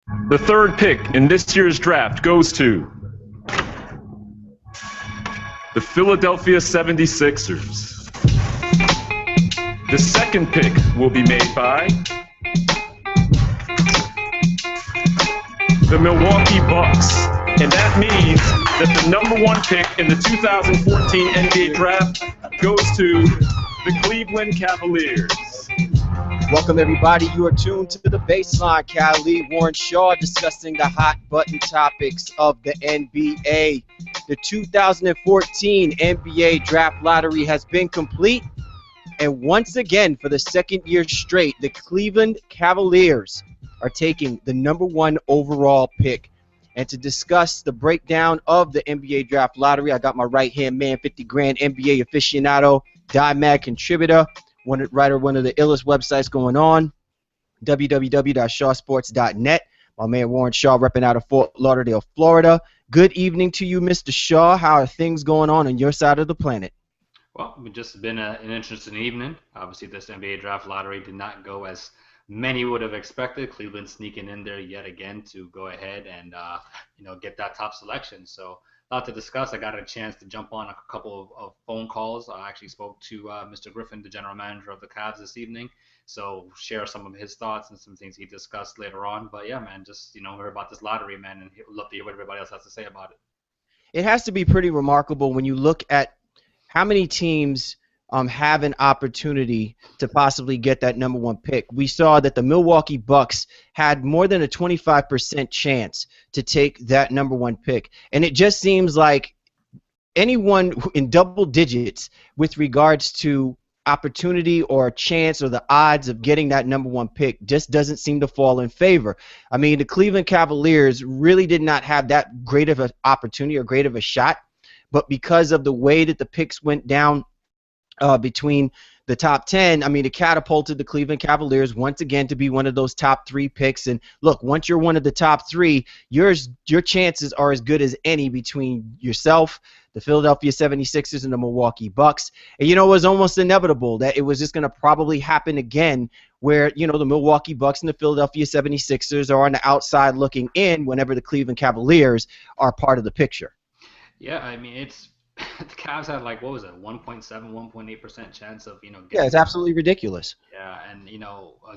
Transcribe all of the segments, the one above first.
The third pick in this year's draft goes to the Philadelphia 76ers. The second pick will be made by the Milwaukee Bucks. And that means that the number one pick in the 2014 NBA draft goes to the Cleveland Cavaliers. Welcome, everybody. You are tuned to the Baseline. Cali, Warren Shaw discussing the hot button topics of the NBA. The 2014 NBA draft lottery has been complete. And once again, for the second year straight, the Cleveland Cavaliers are taking the number one overall pick. And to discuss the breakdown of the NBA draft lottery, I got my right-hand man, 50 grand NBA aficionado, DieMag contributor, one of the illest websites going on, www.shawsports.net. My man Warren Shaw repping out of Fort Lauderdale, Florida. Good evening to you, Mr. Shaw. How are things going on your side of the planet? Well, it's just been an interesting evening. Obviously, this NBA draft lottery did not go as many would have expected. Cleveland sneaking in there yet again to go ahead and get that top selection. So a lot to discuss. I got a chance to jump on a couple of phone calls. I actually spoke to Mr. Griffin, the general manager of the Cavs, this evening. So share some of his thoughts and some things he discussed later on. But yeah, man, just hear about this lottery, man, and love to hear what everybody else has to say about it. It has to be pretty remarkable when you look at how many teams have an opportunity to possibly get that number one pick. We saw that the Milwaukee Bucks had more than a 25% chance to take that number one pick. And it just seems like anyone in double digits with regards to opportunity or chance or the odds of getting that number one pick just doesn't seem to fall in favor. I mean, the Cleveland Cavaliers really did not have that great of an opportunity or great of a shot, but because of the way that the picks went down between the top 10, I mean, it catapulted the Cleveland Cavaliers once again to be one of those top 3 picks. And look, once you're one of the top 3, your chances are as good as any between yourself, the Philadelphia 76ers, and the Milwaukee Bucks. And it was almost inevitable that it was just going to probably happen again where, the Milwaukee Bucks and the Philadelphia 76ers are on the outside looking in whenever the Cleveland Cavaliers are part of the picture. Yeah, I mean, the Cavs had 1.7, 1.8% chance of getting. Yeah, it's absolutely ridiculous. Yeah, and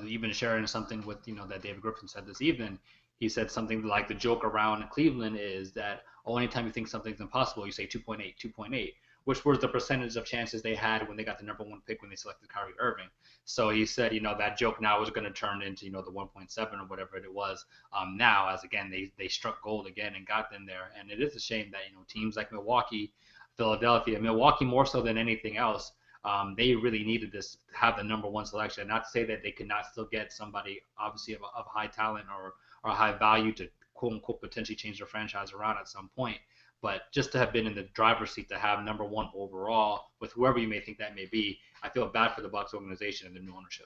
even sharing something with that David Griffin said this evening. He said something like the joke around Cleveland is that anytime you think something's impossible, you say 2.8, which was the percentage of chances they had when they got the number one pick when they selected Kyrie Irving. So he said, that joke now is going to turn into the 1.7 or whatever it was. Now, as again they struck gold again and got them there, and it is a shame that teams like Milwaukee, Philadelphia, Milwaukee more so than anything else, they really needed this to have the number one selection. Not to say that they could not still get somebody obviously of high talent or high value to quote unquote potentially change their franchise around at some point, but just to have been in the driver's seat to have number one overall with whoever you may think that may be, I feel bad for the Bucks organization and the new ownership.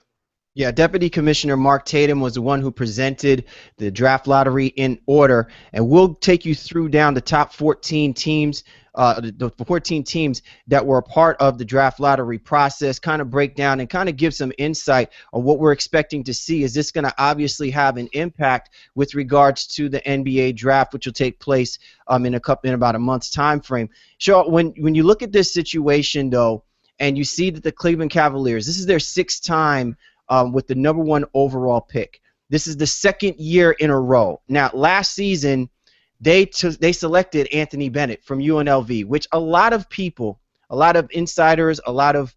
Yeah, Deputy Commissioner Mark Tatum was the one who presented the draft lottery in order, and we'll take you through down the top 14 teams, the 14 teams that were a part of the draft lottery process, kind of break down and kind of give some insight on what we're expecting to see. Is this going to obviously have an impact with regards to the NBA draft, which will take place in about a month's time frame? Sure, when you look at this situation, though, and you see that the Cleveland Cavaliers, this is their 6th time with the number one overall pick. This is the 2nd year in a row. Now, last season, they selected Anthony Bennett from UNLV, which a lot of people, a lot of insiders, a lot of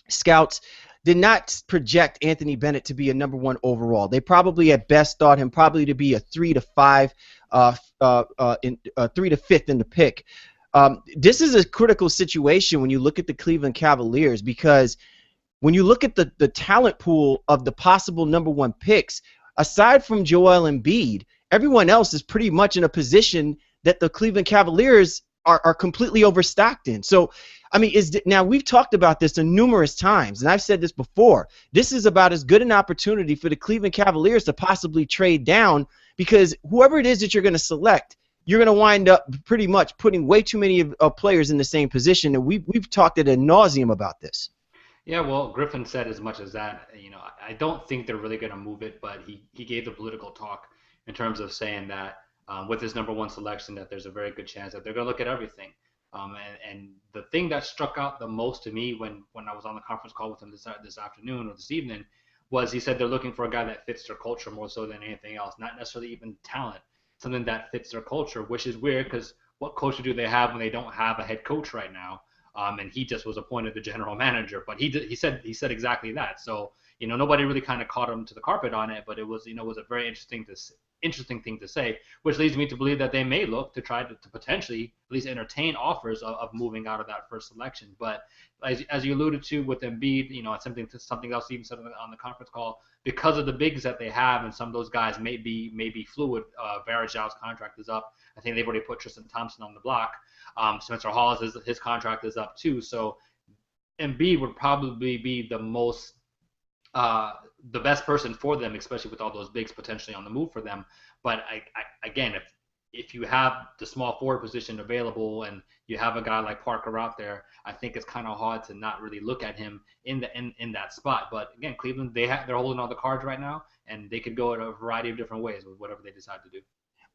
scouts did not project Anthony Bennett to be a number one overall. They probably at best thought him probably to be a 3 to 5, 3 to 5th in the pick. This is a critical situation when you look at the Cleveland Cavaliers, because when you look at the talent pool of the possible number one picks, aside from Joel Embiid, everyone else is pretty much in a position that the Cleveland Cavaliers are completely overstocked in. So, I mean, now we've talked about this numerous times, and I've said this before. This is about as good an opportunity for the Cleveland Cavaliers to possibly trade down, because whoever it is that you're going to select, you're going to wind up pretty much putting way too many players in the same position, and we've talked ad nauseum about this. Yeah, well, Griffin said as much as that. I don't think they're really going to move it, but he gave the political talk in terms of saying that with his number one selection, that there's a very good chance that they're going to look at everything. And the thing that struck out the most to me when I was on the conference call with him this afternoon or this evening was he said they're looking for a guy that fits their culture more so than anything else, not necessarily even talent, something that fits their culture, which is weird because what culture do they have when they don't have a head coach right now? And he just was appointed the general manager, but he said exactly that. So nobody really kind of caught him to the carpet on it, but it was was a very interesting thing to say, which leads me to believe that they may look to try to potentially at least entertain offers of moving out of that first selection. But as you alluded to with Embiid, something else even said on the conference call, because of the bigs that they have, and some of those guys may be fluid. Varejão's contract is up. I think they've already put Tristan Thompson on the block. Spencer Hawes, his contract is up too. So Embiid would probably be the best person for them, especially with all those bigs potentially on the move for them. But again, if you have the small forward position available and you have a guy like Parker out there, I think it's kind of hard to not really look at him in that spot. But again, Cleveland, they're holding all the cards right now, and they could go in a variety of different ways with whatever they decide to do.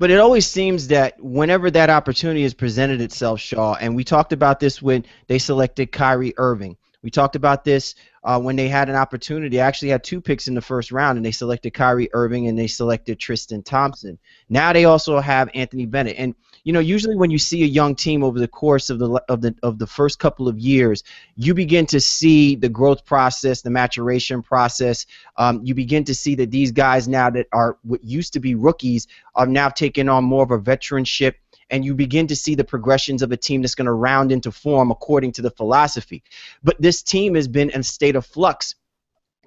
But it always seems that whenever that opportunity has presented itself, Shaw, and we talked about this when they selected Kyrie Irving. We talked about this when they had an opportunity. They actually had 2 picks in the first round, and they selected Kyrie Irving and they selected Tristan Thompson. Now they also have Anthony Bennett. And usually when you see a young team over the course of the first couple of years, you begin to see the growth process, the maturation process. You begin to see that these guys now that are what used to be rookies are now taking on more of a veteranship. And you begin to see the progressions of a team that's going to round into form according to the philosophy. But this team has been in a state of flux.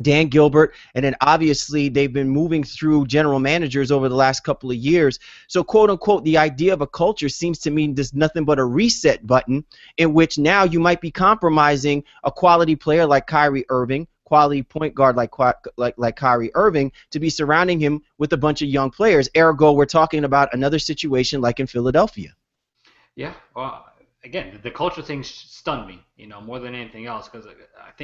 Dan Gilbert, and then obviously they've been moving through general managers over the last couple of years. So, quote unquote, the idea of a culture seems to mean there's nothing but a reset button in which now you might be compromising a quality player like Kyrie Irving, quality point guard like Kyrie Irving, to be surrounding him with a bunch of young players. Ergo, we're talking about another situation like in Philadelphia. Yeah, well, again, the culture thing stunned me, more than anything else, because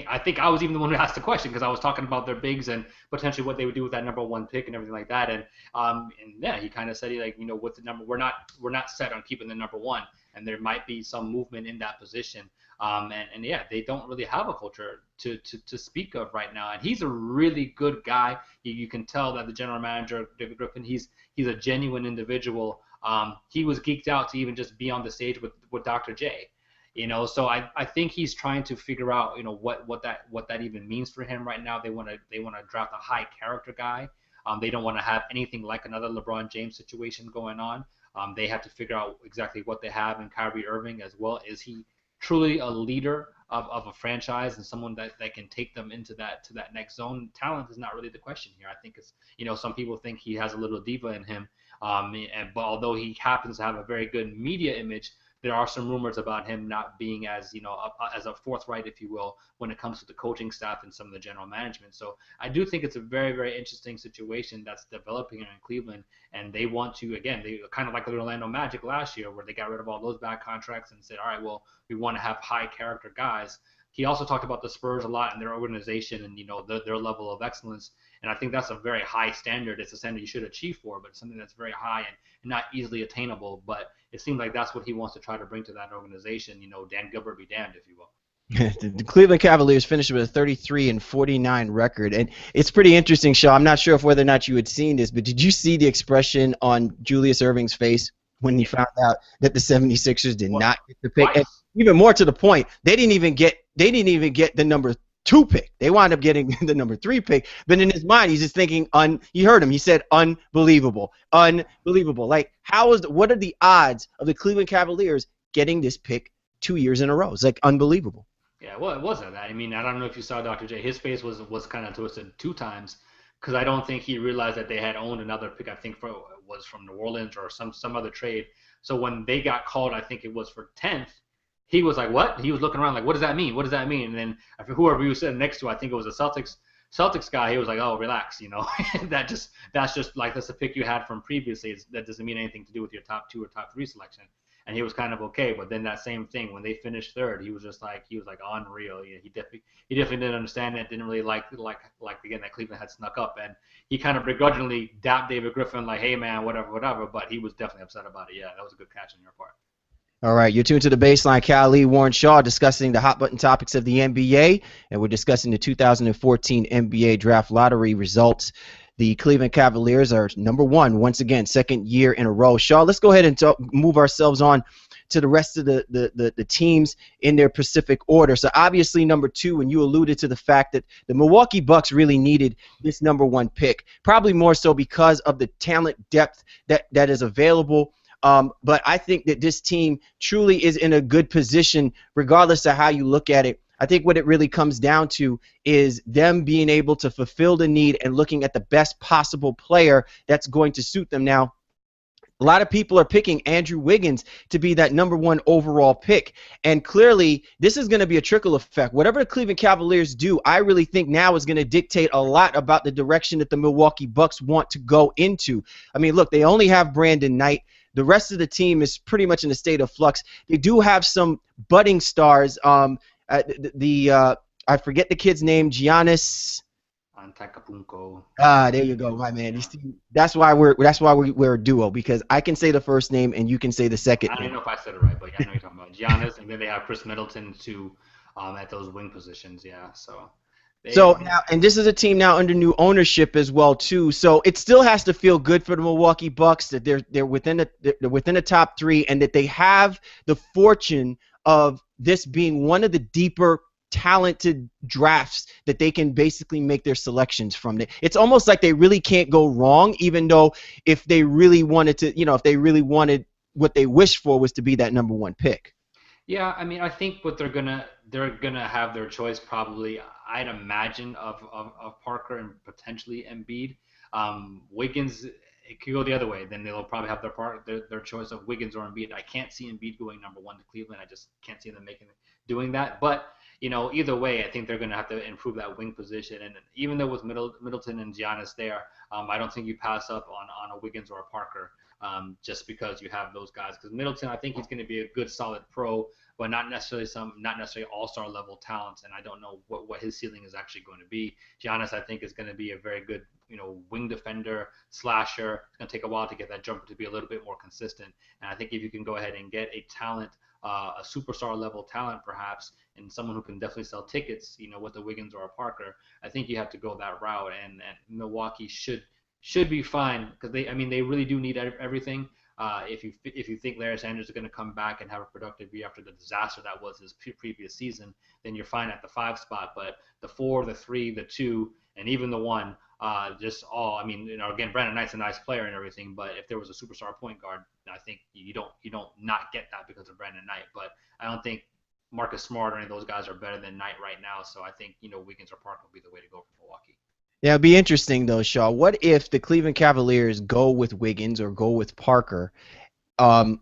I think I was even the one who asked the question, because I was talking about their bigs and potentially what they would do with that number 1 pick and everything like that, and yeah, he kind of said what's the number? We're not set on keeping the number 1, and there might be some movement in that position. And yeah, they don't really have a culture to speak of right now. And he's a really good guy. You can tell that the general manager, David Griffin, he's a genuine individual. He was geeked out to even just be on the stage with Dr. J. So I think he's trying to figure out what that even means for him right now. They want to draft a high character guy. They don't want to have anything like another LeBron James situation going on. They have to figure out exactly what they have in Kyrie Irving as well. Is he truly a leader of a franchise and someone that can take them into that next zone? Talent is not really the question here. I think it's some people think he has a little diva in him, but although he happens to have a very good media image, there are some rumors about him not being as as a forthright, if you will, when it comes to the coaching staff and some of the general management. So I do think it's a very, very interesting situation that's developing in Cleveland, and they want to, again, they kind of like the Orlando Magic last year, where they got rid of all those bad contracts and said, all right, well, we want to have high character guys. He also talked about the Spurs a lot and their organization and their level of excellence, and I think that's a very high standard. It's a standard you should achieve for, but it's something that's very high and not easily attainable. But it seems like that's what he wants to try to bring to that organization. Dan Gilbert be damned, if you will. The Cleveland Cavaliers finished with a 33-49 record, and it's pretty interesting, Shaw. I'm not sure whether or not you had seen this, but did you see the expression on Julius Erving's face when he found out that the 76ers did not get the pick? And even more to the point, they didn't even get the number 2 pick. They wound up getting the number 3 pick. But in his mind, he's just thinking, you heard him. He said, unbelievable. Unbelievable. Like, what are the odds of the Cleveland Cavaliers getting this pick 2 years in a row? It's like unbelievable. Yeah, well, it wasn't that. I mean, I don't know if you saw Dr. J. His face was kind of twisted 2 times, because I don't think he realized that they had owned another pick. I think was from New Orleans or some other trade. So when they got called, I think it was for 10th, he was like, what? He was looking around like, what does that mean? What does that mean? And then whoever he was sitting next to, I think it was a Celtics guy, he was like, oh, relax, that's just like that's a pick you had from previously. That doesn't mean anything to do with your top 2 or top 3 selection. and he was kind of okay. But then that same thing, when they finished third, he was unreal. He definitely didn't understand it. Didn't really like again that Cleveland had snuck up, and he kind of begrudgingly dapped David Griffin like, hey man, whatever. But he was definitely upset about it. Yeah, that was a good catch on your part. All right, you're tuned to The Baseline. Cal Lee, Warren Shaw, discussing the hot button topics of the NBA, and we're discussing the 2014 NBA Draft Lottery results. The Cleveland Cavaliers are number one once again, second year in a row. Shaw, let's go ahead and move ourselves on to the rest of the teams in their specific order. So obviously number two, and you alluded to the fact that the Milwaukee Bucks really needed this number one pick, probably more so because of the talent depth that is available. But I think that this team truly is in a good position regardless of how you look at it. I think what it really comes down to is them being able to fulfill the need and looking at the best possible player that's going to suit them. Now, a lot of people are picking Andrew Wiggins to be that number one overall pick. And clearly, this is going to be a trickle effect. Whatever the Cleveland Cavaliers do, I really think now is going to dictate a lot about the direction that the Milwaukee Bucks want to go into. I mean, look, they only have Brandon Knight. The rest of the team is pretty much in a state of flux. They do have some budding stars. I forget the kid's name, Giannis Antetokounmpo. There you go, my man. That's why we're a duo, because I can say the first name and you can say the second name. I don't know if I said it right, but yeah, I know you're talking about Giannis, and then they have Chris Middleton too, at those wing positions. Yeah, so now, and this is a team now under new ownership as well too. So it still has to feel good for the Milwaukee Bucks that they're within the top three, and that they have the fortune of this being one of the deeper talented drafts that they can basically make their selections from. It's almost like they really can't go wrong, even though if they really wanted to, if they really wanted, what they wished for was to be that number one pick. Yeah, I mean, I think what they're gonna have their choice probably, I'd imagine, of Parker and potentially Embiid. Wiggins, it could go the other way. Then they'll probably have their choice of Wiggins or Embiid. I can't see Embiid going number one to Cleveland. I just can't see them doing that. But either way, I think they're going to have to improve that wing position. And even though with Middleton and Giannis there, I don't think you pass up on a Wiggins or a Parker. Just because you have those guys. Because Middleton, I think he's going to be a good, solid pro, but not necessarily all-star level talents. And I don't know what his ceiling is actually going to be. Giannis, I think, is going to be a very good, wing defender, slasher. It's going to take a while to get that jumper to be a little bit more consistent. And I think if you can go ahead and get a talent, a superstar level talent perhaps, and someone who can definitely sell tickets, with a Wiggins or a Parker, I think you have to go that route. And Milwaukee should be fine, because they really do need everything. If you think Larry Sanders is going to come back and have a productive year after the disaster that was his previous season, then you're fine at the 5 spot. But the 4, the 3, the 2, and even the 1, again, Brandon Knight's a nice player and everything, but if there was a superstar point guard, I think you don't not get that because of Brandon Knight. But I don't think Marcus Smart or any of those guys are better than Knight right now. So I think Wiggins or Parker will be the way to go for Milwaukee. Yeah, it'd be interesting though, Shaw. What if the Cleveland Cavaliers go with Wiggins or go with Parker? Do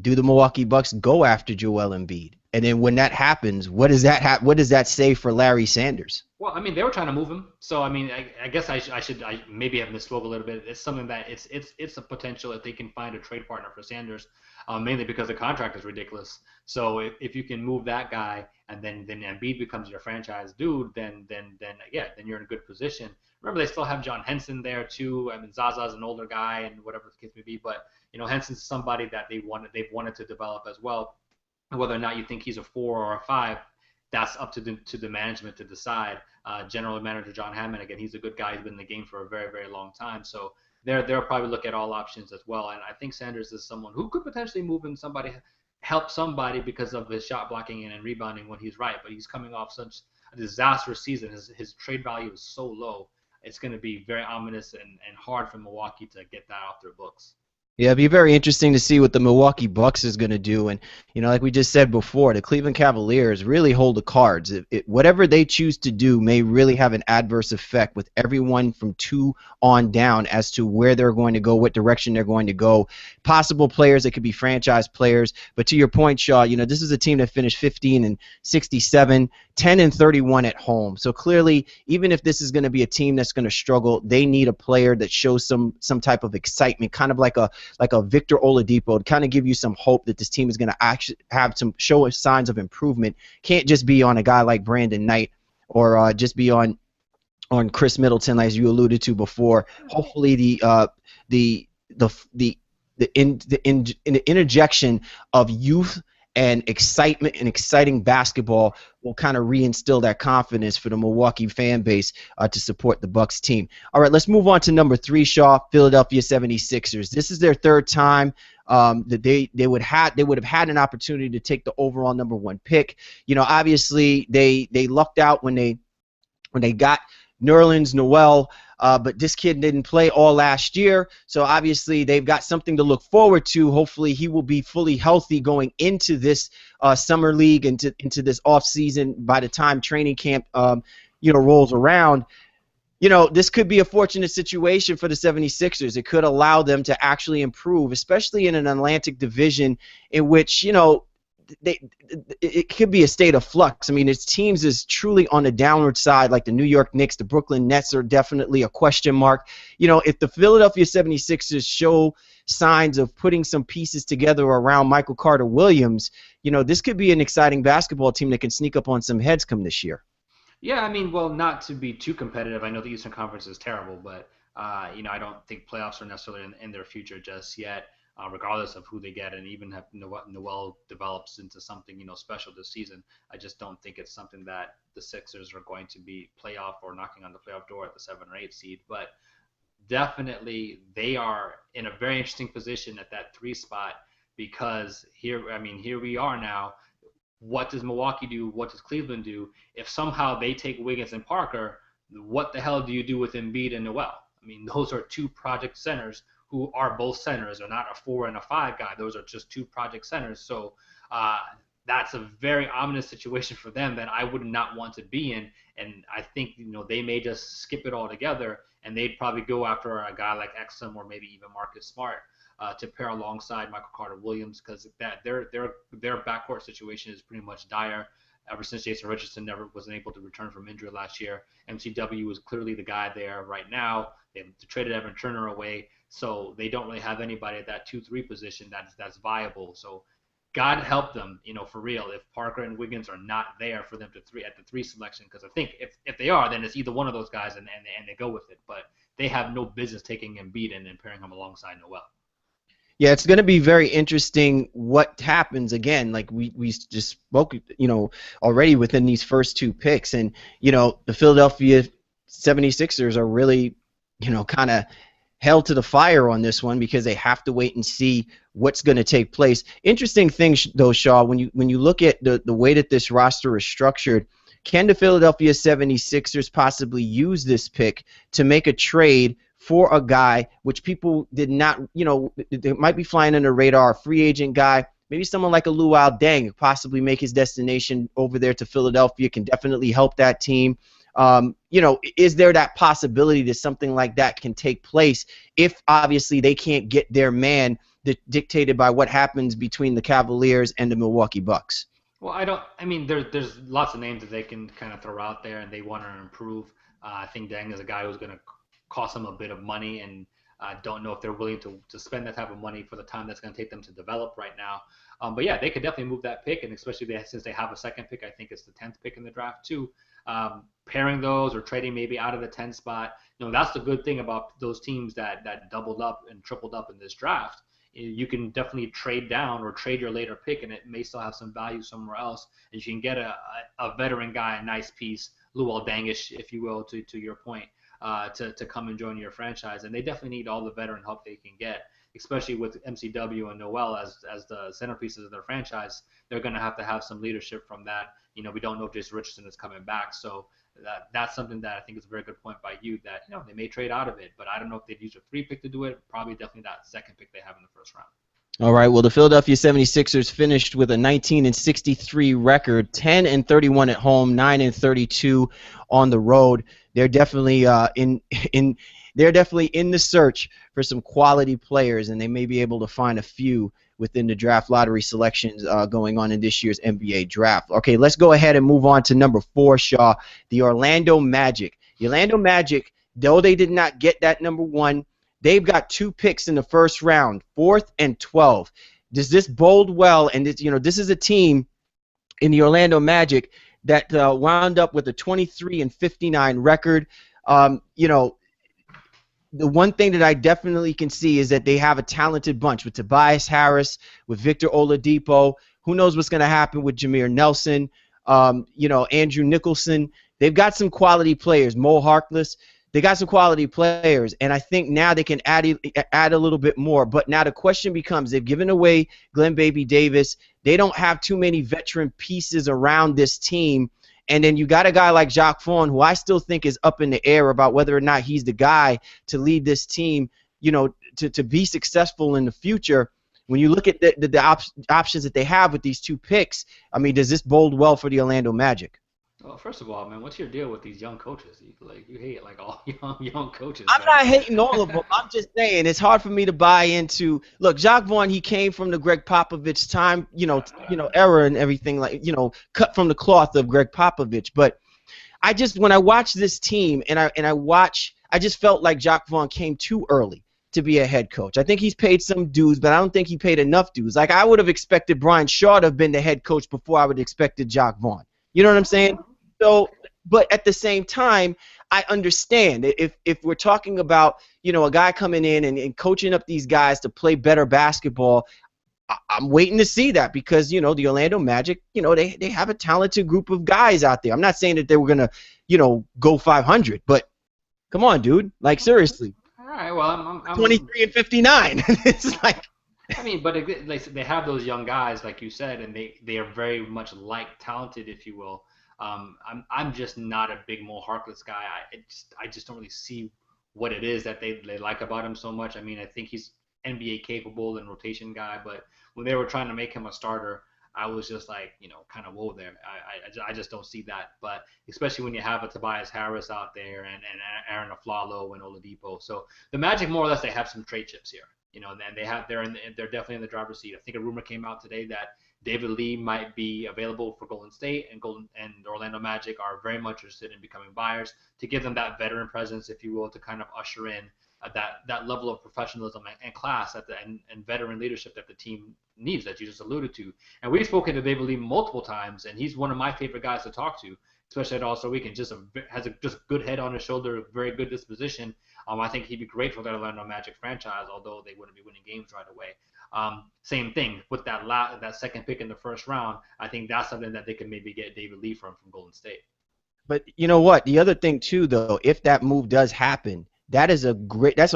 the Milwaukee Bucks go after Joel Embiid? And then when that happens, what does that say for Larry Sanders? Well, I mean, they were trying to move him, so I mean, I guess I maybe have misspoke a little bit. It's something that it's a potential if they can find a trade partner for Sanders, mainly because the contract is ridiculous. So if you can move that guy and then Embiid becomes your franchise dude, then you're in a good position. Remember, they still have John Henson there too. I mean, Zaza's an older guy and whatever the case may be, but Henson's somebody that they've wanted to develop as well. Whether or not you think he's a 4 or a 5, that's up to the management to decide. General manager John Hammond, again, he's a good guy. He's been in the game for a very, very long time. So they'll probably look at all options as well. And I think Sanders is someone who could potentially move in help somebody because of his shot blocking and rebounding when he's right. But he's coming off such a disastrous season. His trade value is so low. It's going to be very ominous and hard for Milwaukee to get that off their books. Yeah, it'd be very interesting to see what the Milwaukee Bucks is going to do. And, like we just said before, the Cleveland Cavaliers really hold the cards. Whatever they choose to do may really have an adverse effect with everyone from 2 on down as to where they're going to go, what direction they're going to go. Possible players that could be franchise players. But to your point, Shaw, this is a team that finished 15-67, 10-31 at home. So clearly, even if this is going to be a team that's going to struggle, they need a player that shows some type of excitement, kind of like a like a Victor Oladipo to kind of give you some hope that this team is going to actually have some show signs of improvement. Can't just be on a guy like Brandon Knight or just be on Chris Middleton, as you alluded to before. Hopefully the interjection of youth and excitement and exciting basketball will kind of reinstill that confidence for the Milwaukee fan base to support the Bucks team. All right, let's move on to number 3, Shaw, Philadelphia 76ers. This is their third time that they would have had an opportunity to take the overall number 1 pick. Obviously they lucked out when they got Nerlens Noel, but this kid didn't play all last year, so obviously they've got something to look forward to. Hopefully he will be fully healthy going into this summer league, into this off season by the time training camp rolls around. This could be a fortunate situation for the 76ers. It could allow them to actually improve, especially in an Atlantic division in which, it could be a state of flux. I mean, its teams is truly on the downward side, like the New York Knicks, the Brooklyn Nets are definitely a question mark. If the Philadelphia 76ers show signs of putting some pieces together around Michael Carter-Williams, this could be an exciting basketball team that can sneak up on some heads come this year. Yeah, I mean, well, not to be too competitive. I know the Eastern Conference is terrible, but I don't think playoffs are necessarily in their future just yet. Regardless of who they get, and even if Noel develops into something special this season, I just don't think it's something that the Sixers are going to be playoff or knocking on the playoff door at the 7 or 8 seed. But definitely they are in a very interesting position at that 3 spot, because here we are now. What does Milwaukee do? What does Cleveland do? If somehow they take Wiggins and Parker, what the hell do you do with Embiid and Noel? I mean, those are 2 project centers who are both centers. They're not a 4 and a 5 guy. Those are just 2 project centers. So that's a very ominous situation for them that I would not want to be in. And I think they may just skip it all together, and they'd probably go after a guy like Exum or maybe even Marcus Smart to pair alongside Michael Carter-Williams, because their backcourt situation is pretty much dire. Ever since Jason Richardson wasn't able to return from injury last year, MCW was clearly the guy there right now. They traded Evan Turner away, so they don't really have anybody at that 2-3 position that's viable. So God help them, for real, if Parker and Wiggins are not there for them at the 3 selection, because I think if they are, then it's either one of those guys and they go with it. But they have no business taking Embiid and pairing him alongside Noel. Yeah, it's going to be very interesting what happens again. Like we just spoke, already within these first 2 picks, and the Philadelphia 76ers are really, kind of held to the fire on this one, because they have to wait and see what's going to take place. Interesting thing though, Shaw, when you look at the way that this roster is structured, can the Philadelphia 76ers possibly use this pick to make a trade for a guy which people did not, they might be flying under the radar, a free agent guy, maybe someone like a Luol Deng, possibly make his destination over there to Philadelphia, can definitely help that team. Is there that possibility that something like that can take place if obviously they can't get their man dictated by what happens between the Cavaliers and the Milwaukee Bucks? Well, there's lots of names that they can kind of throw out there, and they want to improve. I think Deng is a guy who's going to cost them a bit of money, and I don't know if they're willing to spend that type of money for the time that's going to take them to develop right now. But yeah, they could definitely move that pick, and especially since they have a second pick, I think it's the 10th pick in the draft too. Pairing those or trading maybe out of the 10th spot, that's the good thing about those teams that doubled up and tripled up in this draft. You can definitely trade down or trade your later pick, and it may still have some value somewhere else. And you can get a veteran guy, a nice piece, Luol Dengish, if you will, to your point. To come and join your franchise, and they definitely need all the veteran help they can get, especially with MCW and Noel as the centerpieces of their franchise. They're going to have some leadership from that. We don't know if Jason Richardson is coming back, so that's something that I think is a very good point by you, that they may trade out of it, but I don't know if they'd use a 3 pick to do it. Probably definitely that second pick they have in the first round. All right, well, the Philadelphia 76ers finished with a 19-63 record, 10-31 at home, 9-32 on the road. They're definitely they're definitely in the search for some quality players, and they may be able to find a few within the draft lottery selections going on in this year's NBA draft. Okay, let's go ahead and move on to number 4, Shaw, the Orlando Magic. The Orlando Magic, though they did not get that number 1 They've got 2 picks in the first round, 4th and 12th. Does this bode well? And this is a team in the Orlando Magic that wound up with a 23-59 record. The one thing that I definitely can see is that they have a talented bunch with Tobias Harris, with Victor Oladipo. Who knows what's going to happen with Jameer Nelson, Andrew Nicholson. They've got some quality players. Mo Harkless. They got some quality players, and I think now they can add a little bit more. But now the question becomes, they've given away Glenn Baby Davis. They don't have too many veteran pieces around this team. And then you got a guy like Jacques Vaughn, who I still think is up in the air about whether or not he's the guy to lead this team, to be successful in the future. When you look at the options that they have with these 2 picks, I mean, does this bode well for the Orlando Magic? Well, first of all, man, what's your deal with these young coaches? You hate all young coaches. I'm not hating all of them. I'm just saying it's hard for me to buy into. Look, Jacques Vaughn, he came from the Greg Popovich time, era and everything, cut from the cloth of Greg Popovich. But when I watch this team and I just felt like Jacques Vaughn came too early to be a head coach. I think he's paid some dues, but I don't think he paid enough dues. Like, I would have expected Brian Shaw to have been the head coach before I would have expected Jacques Vaughn. You know what I'm saying? So, but at the same time, I understand if we're talking about, a guy coming in and coaching up these guys to play better basketball, I'm waiting to see that because, the Orlando Magic, they have a talented group of guys out there. I'm not saying that they were going to, go 500, but come on, dude. Like, seriously. All right, well, I'm 23-59. It's like. I mean, but they have those young guys, like you said, and they are very much talented, if you will. I'm just not a big Mo Harkless guy. I just don't really see what it is that they like about him so much. I mean, I think he's NBA capable and rotation guy, but when they were trying to make him a starter, I was just like, kind of whoa there. I just don't see that. But especially when you have a Tobias Harris out there and Aaron Aflalo and Oladipo. So the Magic, more or less, they have some trade chips here. And they're definitely in the driver's seat. I think a rumor came out today that David Lee might be available for Golden State, and Orlando Magic are very much interested in becoming buyers to give them that veteran presence, if you will, to kind of usher in that level of professionalism and class and veteran leadership that the team needs, that you just alluded to. And we've spoken to David Lee multiple times, and he's one of my favorite guys to talk to, especially at All-Star Weekend. Has a good head on his shoulder, very good disposition. I think he'd be great for that Orlando Magic franchise, although they wouldn't be winning games right away. Same thing with that second pick in the first round. I think that's something that they can maybe get David Lee from Golden State. But you know what? The other thing too, though, if that move does happen, that's a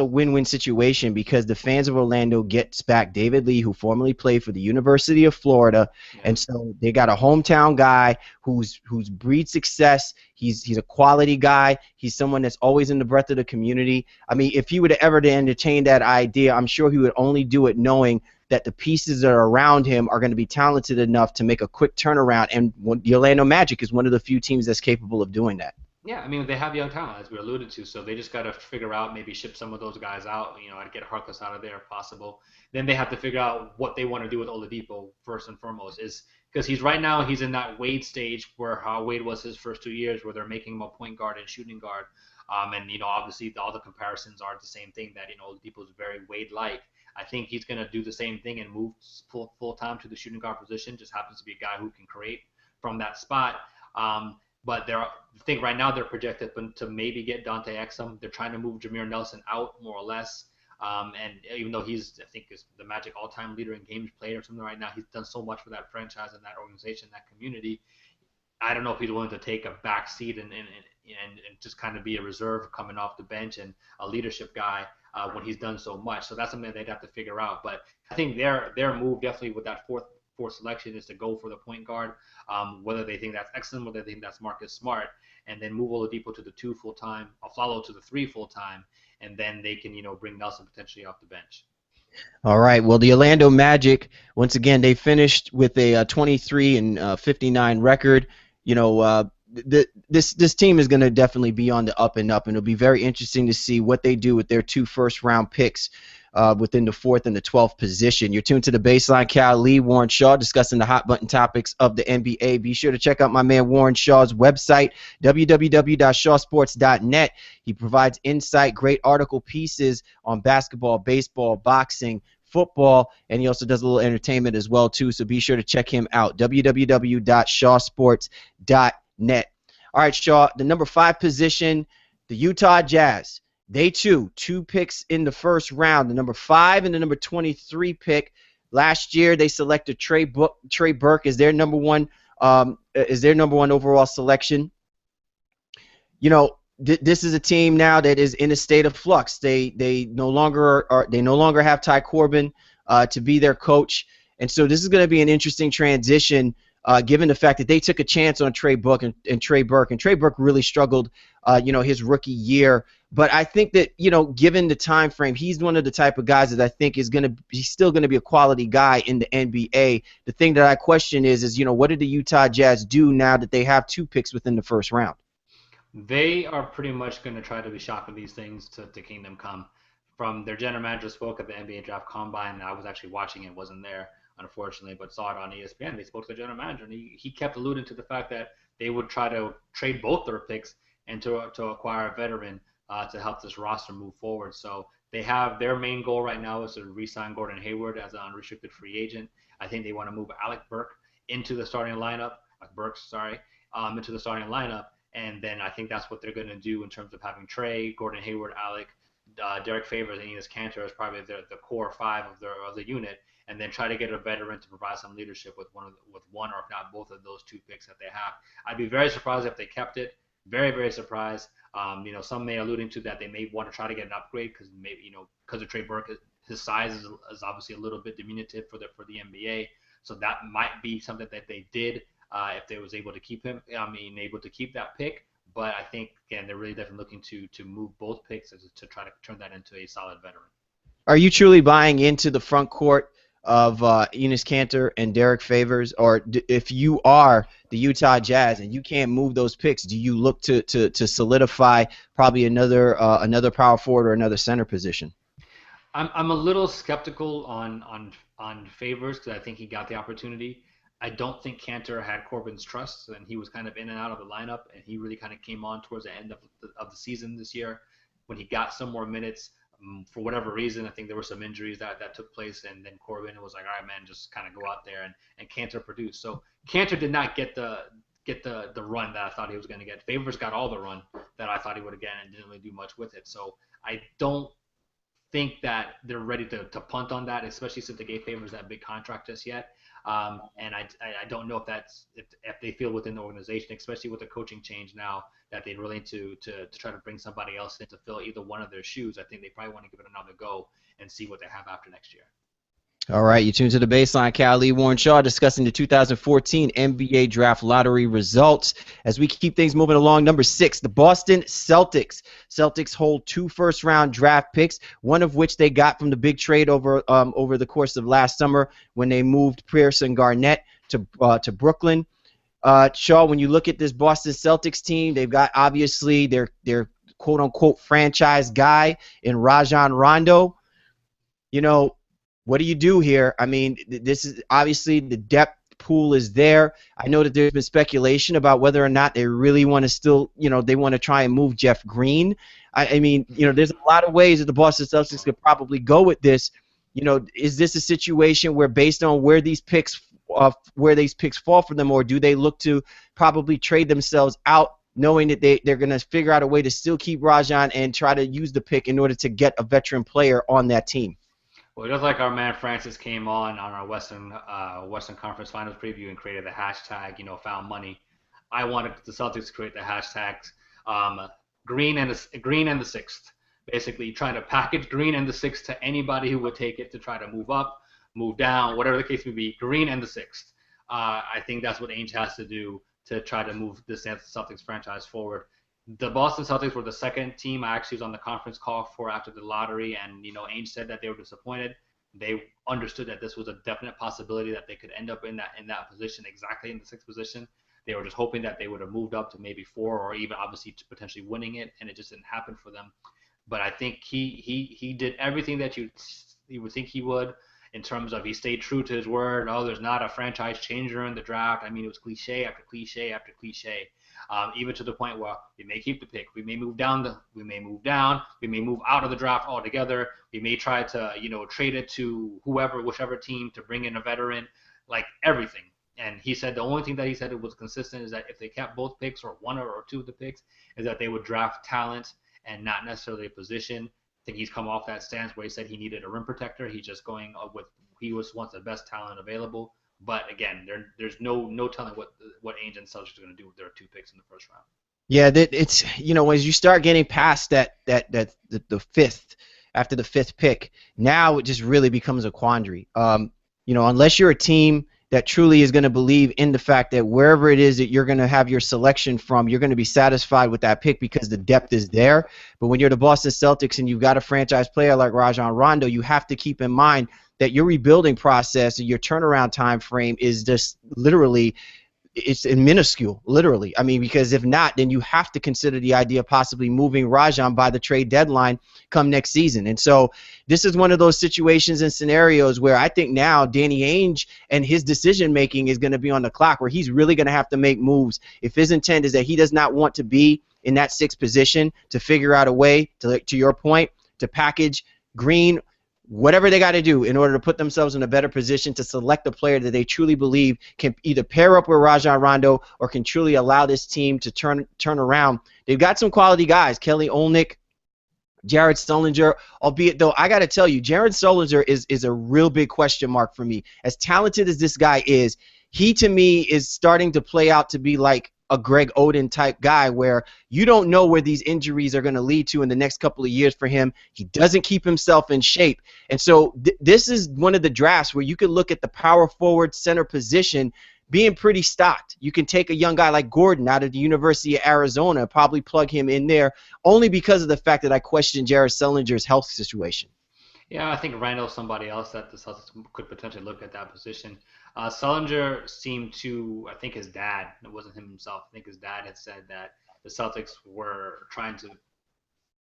win-win situation because the fans of Orlando gets back David Lee, who formerly played for the University of Florida, and so they got a hometown guy who's breed success. He's a quality guy. He's someone that's always in the breath of the community. I mean, if he were to ever to entertain that idea, I'm sure he would only do it knowing that the pieces that are around him are going to be talented enough to make a quick turnaround, and the Orlando Magic is one of the few teams that's capable of doing that. Yeah, I mean, they have young talent, as we alluded to, so they just got to figure out, maybe ship some of those guys out, I'd get Harkless out of there if possible. Then they have to figure out what they want to do with Oladipo first and foremost, is because he's in that Wade stage where how Wade was his first 2 years, where they're making him a point guard and shooting guard. And obviously all the comparisons are the same thing, that Oladipo is very Wade-like. I think he's going to do the same thing and move full time to the shooting guard position. Just happens to be a guy who can create from that spot. But I think right now they're projected to maybe get Dante Exum. They're trying to move Jameer Nelson out, more or less. And even though he's, I think, is the Magic all-time leader in games played or something right now, he's done so much for that franchise and that organization, that community. I don't know if he's willing to take a back seat and just kind of be a reserve coming off the bench and a leadership guy when he's done so much. So that's something they'd have to figure out. But I think their move definitely with that fourth selection is to go for the point guard, whether they think that's excellent, whether they think that's Marcus Smart, and then move Oladipo to the 2 full-time, Aflalo to the 3 full-time, and then they can, bring Nelson potentially off the bench. All right. Well, the Orlando Magic, once again, they finished with a 23-59 record. This team is going to definitely be on the up and up, and it'll be very interesting to see what they do with their 2 first-round picks within the 4th and the 12th position. You're tuned to the Baseline. Cal Lee, Warren Shaw, discussing the hot button topics of the NBA. Be sure to check out my man Warren Shaw's website, www.shawsports.net. He provides insight, great article pieces on basketball, baseball, boxing, football, and he also does a little entertainment as well too. So be sure to check him out, www.shawsports.net. All right, Shaw, the number 5 position, the Utah Jazz. They too, 2 picks in the first round, the number 5 and the number 23 pick. Last year they selected Trey Burke as their number 1 overall selection. You know, this is a team now that is in a state of flux. They no longer have Ty Corbin to be their coach, and so this is going to be an interesting transition. Given the fact that they took a chance on Trey Burke and Trey Burke really struggled, his rookie year. But I think that, given the time frame, he's one of the type of guys that I think he's still going to be a quality guy in the NBA. The thing that I question is what did the Utah Jazz do now that they have 2 picks within the first round? They are pretty much going to try to be shocked with these things to Kingdom Come. From their general manager spoke at the NBA Draft Combine, and I was actually watching it, wasn't there, unfortunately, but saw it on ESPN. They spoke to the general manager, and he kept alluding to the fact that they would try to trade both their picks and to acquire a veteran to help this roster move forward. So they have their main goal right now is to re-sign Gordon Hayward as an unrestricted free agent. I think they want to move Alec Burks into the starting lineup, into the starting lineup. And then I think that's what they're going to do in terms of having Trey, Gordon Hayward, Alec, Derek Favors, and Enes Kanter as probably the core 5 of the unit, and then try to get a veteran to provide some leadership with one or if not both of those 2 picks that they have. I'd be very surprised if they kept it. Very, very surprised. Some may alluding to that they may want to try to get an upgrade because of Trey Burke, his size is obviously a little bit diminutive for the NBA. So that might be something that they did. If they was able to keep him, able to keep that pick. But I think, again, they're really definitely looking to move both picks to try to turn that into a solid veteran. Are you truly buying into the front court of Enes Kanter and Derek Favors? Or if you are the Utah Jazz and you can't move those picks, do you look to solidify probably another power forward or another center position? I'm a little skeptical on Favors because I think he got the opportunity. I don't think Kanter had Corbin's trust, and he was kind of in and out of the lineup, and he really kind of came on towards the end of the season this year. When he got some more minutes, for whatever reason, I think there were some injuries that took place, and then Corbin was like, all right, man, just kind of go out there, and Kanter produced. So Kanter did not get the run that I thought he was going to get. Favors got all the run that I thought he would have gotten and didn't really do much with it. So I don't think that they're ready to punt on that, especially since they gave Favors that big contract just yet. And I don't know if they feel within the organization, especially with the coaching change now, that they're willing to try to bring somebody else in to fill either one of their shoes. I think they probably want to give it another go and see what they have after next year. All right, you tuned to the Baseline. Cal Lee, Warren Shaw discussing the 2014 NBA Draft Lottery results. As we keep things moving along, number 6, the Boston Celtics. Celtics hold 2 first-round draft picks, one of which they got from the big trade over the course of last summer when they moved Pierce and Garnett to Brooklyn. Shaw, when you look at this Boston Celtics team, they've got obviously their quote-unquote franchise guy in Rajon Rondo. What do you do here? I mean, this is obviously the depth pool is there. I know that there's been speculation about whether or not they really want to still, they want to try and move Jeff Green. I mean, there's a lot of ways that the Boston Celtics could probably go with this. Is this a situation where based on where these picks fall for them, or do they look to probably trade themselves out knowing that they're going to figure out a way to still keep Rajon and try to use the pick in order to get a veteran player on that team? Well, just like our man Francis came on our Western Conference Finals preview and created the hashtag, found money. I wanted the Celtics to create the hashtags Green and the sixth. Basically, trying to package Green and the sixth to anybody who would take it to try to move up, move down, whatever the case may be. Green and the sixth. I think that's what Ainge has to do to try to move the Celtics franchise forward. The Boston Celtics were the second team I actually was on the conference call for after the lottery, and Ainge said that they were disappointed. They understood that this was a definite possibility that they could end up in that position, exactly in the 6th position. They were just hoping that they would have moved up to maybe 4 or even obviously to potentially winning it, and it just didn't happen for them. but I think he did everything that you would think he would in terms of he stayed true to his word. Oh, there's not a franchise changer in the draft. I mean, it was cliche after cliche after cliche, even to the point where we may keep the pick, we may move down, we may move out of the draft altogether. We may try to trade it to whichever team to bring in a veteran, like everything. And he said the only thing that he said it was consistent is that if they kept both picks or one or two of the picks, is that they would draft talent and not necessarily a position. I think he's come off that stance where he said he needed a rim protector. He's just going with he wants the best talent available. But again, there's no telling what Ainge and Celtics are going to do with their 2 picks in the first round. Yeah, it's as you start getting past the fifth, after the 5th pick, now it just really becomes a quandary. Unless you're a team that truly is going to believe in the fact that wherever it is that you're going to have your selection from, you're going to be satisfied with that pick because the depth is there. But when you're the Boston Celtics and you've got a franchise player like Rajon Rondo, you have to keep in mind that your rebuilding process and your turnaround time frame is just literally it's minuscule, literally. I mean, because if not, then you have to consider the idea of possibly moving Rajon by the trade deadline come next season. And so this is one of those situations and scenarios where I think now Danny Ainge and his decision-making is going to be on the clock, where he's really going to have to make moves. If his intent is that he does not want to be in that 6th position, to figure out a way, to your point, to package Green, whatever they got to do in order to put themselves in a better position to select a player that they truly believe can either pair up with Rajon Rondo or can truly allow this team to turn around. They've got some quality guys, Kelly Olynyk, Jared Sullinger, albeit though I got to tell you, Jared Sullinger is a real big question mark for me. As talented as this guy is, he to me is starting to play out to be like a Greg Oden type guy where you don't know where these injuries are going to lead to in the next couple of years for him. He doesn't keep himself in shape. And so this is one of the drafts where you could look at the power forward center position being pretty stocked. You can take a young guy like Gordon out of the University of Arizona, probably plug him in there only because of the fact that I question Jared Sullinger's health situation. Yeah, I think Randall's somebody else that the Celtics could potentially look at that position. Sullinger seemed to, I think his dad, it wasn't him himself, I think his dad had said that the Celtics were trying to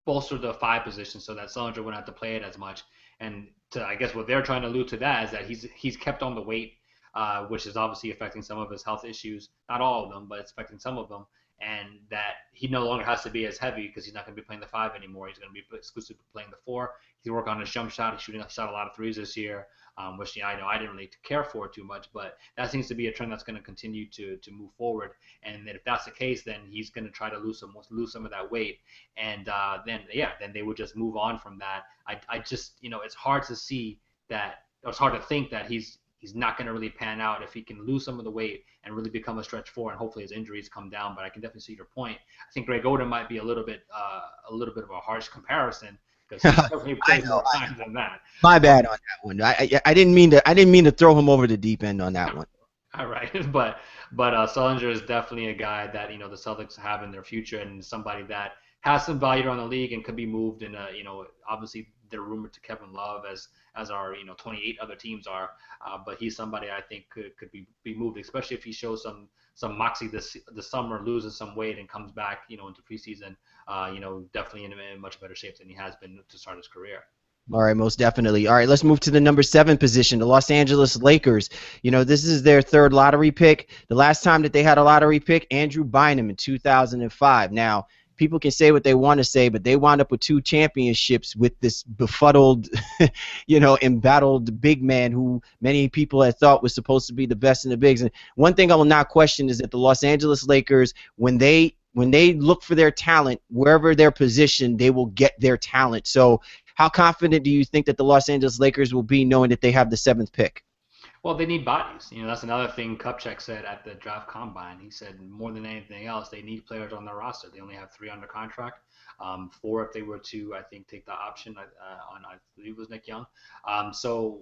bolster the 5 position so that Sullinger wouldn't have to play it as much. And I guess what they're trying to allude to that is that he's kept on the weight, which is obviously affecting some of his health issues. Not all of them, but it's affecting some of them. And that he no longer has to be as heavy because he's not going to be playing the 5 anymore. He's going to be exclusively playing the 4. He's working on his jump shot. He's shot a lot of threes this year, which I know I didn't really care for too much, but that seems to be a trend that's going to continue to move forward. And if that's the case, then he's going to try to lose some of that weight, and then they would just move on from that. I just it's hard to see that. It's hard to think that he's not going to really pan out if he can lose some of the weight and really become a stretch 4, and hopefully his injuries come down. But I can definitely see your point. I think Greg Oden might be a little bit of a harsh comparison because he's definitely played more times than that. My bad on that one. I didn't mean to throw him over the deep end on that one. All right, but Sullinger is definitely a guy that the Celtics have in their future, and somebody that has some value around the league and could be moved. And obviously they're rumored to Kevin Love as our 28 other teams are, but he's somebody I think could be moved, especially if he shows some moxie this summer, loses some weight and comes back into preseason, definitely in much better shape than he has been to start his career. All right, most definitely. All right, let's move to the number 7 position, the Los Angeles Lakers. This is their 3rd lottery pick. The last time that they had a lottery pick, Andrew Bynum in 2005. Now, people can say what they want to say, but they wound up with 2 championships with this befuddled, embattled big man who many people had thought was supposed to be the best in the bigs. And one thing I will not question is that the Los Angeles Lakers, when they look for their talent, wherever they're positioned, they will get their talent. So how confident do you think that the Los Angeles Lakers will be knowing that they have the 7th pick? Well, they need bodies. That's another thing Kupchak said at the draft combine. He said more than anything else, they need players on their roster. They only have 3 under contract, 4 if they were to, I think, take the option on, I believe it was Nick Young. So,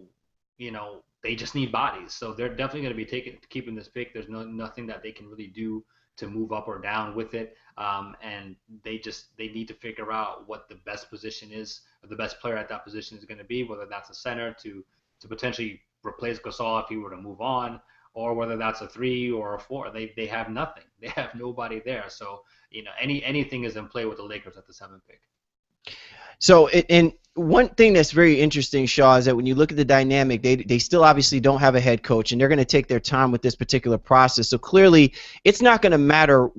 they just need bodies. So they're definitely going to be keeping this pick. There's nothing that they can really do to move up or down with it. And they need to figure out what the best position is, or the best player at that position is going to be, whether that's a center to potentially replace Gasol if he were to move on, or whether that's a 3 or a 4. They have nothing. They have nobody there. So anything is in play with the Lakers at the 7th pick. So, and one thing that's very interesting, Shaw, is that when you look at the dynamic, they still obviously don't have a head coach, and they're going to take their time with this particular process. So clearly, it's not going to matter,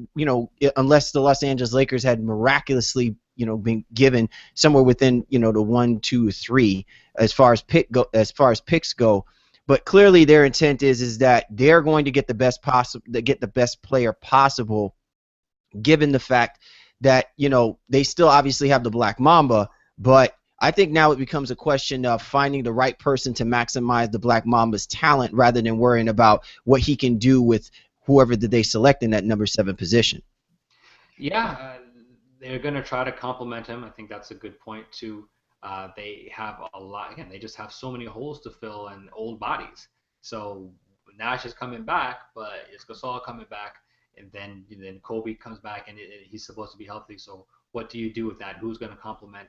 unless the Los Angeles Lakers had miraculously, been given somewhere within, the 1, 2, 3 as far as picks go. But clearly, their intent is that they're going to get the best player possible, given the fact that, they still obviously have the Black Mamba, but I think now it becomes a question of finding the right person to maximize the Black Mamba's talent rather than worrying about what he can do with whoever that they select in that number 7 position. Yeah, they're going to try to complement him. I think that's a good point too. They have a lot. Again, they just have so many holes to fill and old bodies. So Nash is coming back, but is Gasol coming back? And then Kobe comes back, and he's supposed to be healthy. So what do you do with that? Who's going to complement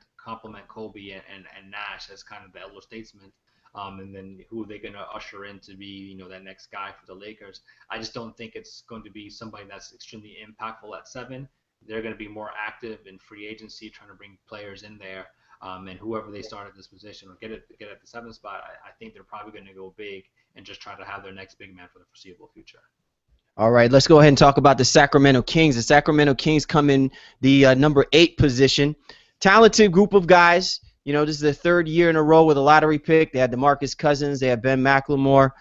Kobe and Nash as kind of the elder statesman? And then who are they going to usher in to be, that next guy for the Lakers? I just don't think it's going to be somebody that's extremely impactful at 7. They're going to be more active in free agency, trying to bring players in there. And whoever they start at this position or get at the 7th spot, I think they're probably going to go big and just try to have their next big man for the foreseeable future. All right, let's go ahead and talk about the Sacramento Kings. The Sacramento Kings come in the number 8 position. Talented group of guys. This is the 3rd year in a row with a lottery pick. They had DeMarcus Cousins. They had Ben McLemore.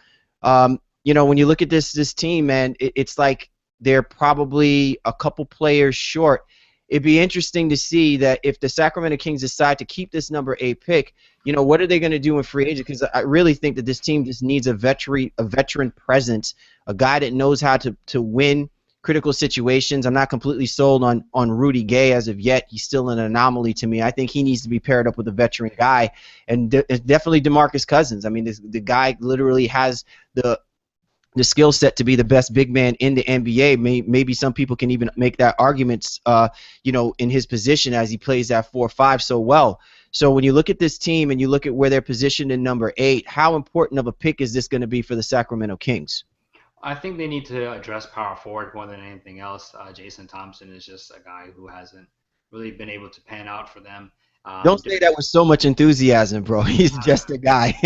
When you look at this team, man, it's like they're probably a couple players short. It'd be interesting to see that if the Sacramento Kings decide to keep this number 8 pick, what are they going to do in free agency? Because I really think that this team just needs a veteran presence, a guy that knows how to win critical situations. I'm not completely sold on Rudy Gay as of yet. He's still an anomaly to me. I think he needs to be paired up with a veteran guy, and it's definitely DeMarcus Cousins. I mean, the guy literally has the skill set to be the best big man in the NBA. Maybe some people can even make that argument, in his position as he plays that 4-5 so well. So when you look at this team and you look at where they're positioned in number 8, how important of a pick is this going to be for the Sacramento Kings? I think they need to address power forward more than anything else. Jason Thompson is just a guy who hasn't really been able to pan out for them. Don't say that with so much enthusiasm, bro. He's just a guy.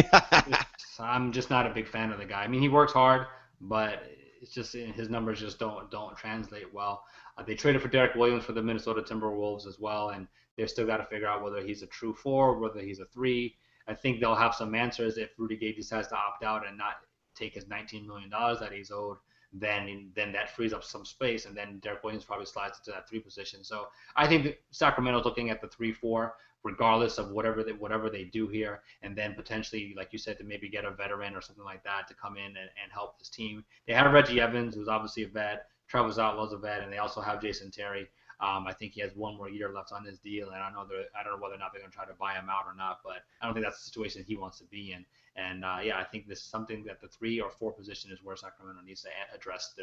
I'm just not a big fan of the guy. I mean, he works hard, but it's just his numbers just don't translate well. They traded for Derek Williams for the Minnesota Timberwolves as well, and they've still got to figure out whether he's a true 4, whether he's a 3. I think they'll have some answers if Rudy Gay decides to opt out and not take his $19 million that he's owed. Then that frees up some space, and then Derek Williams probably slides into that 3 position. So I think that Sacramento's looking at the 3-4, regardless of whatever they do here, and then potentially, like you said, to maybe get a veteran or something like that to come in and help this team. They have Reggie Evans, who's obviously a vet. Travis Outlaw's a vet, and they also have Jason Terry. I think he has 1 more year left on his deal, and I don't know whether or not they're going to try to buy him out or not, but I don't think that's the situation he wants to be in. And I think this is something that the 3 or 4 position is where Sacramento needs to address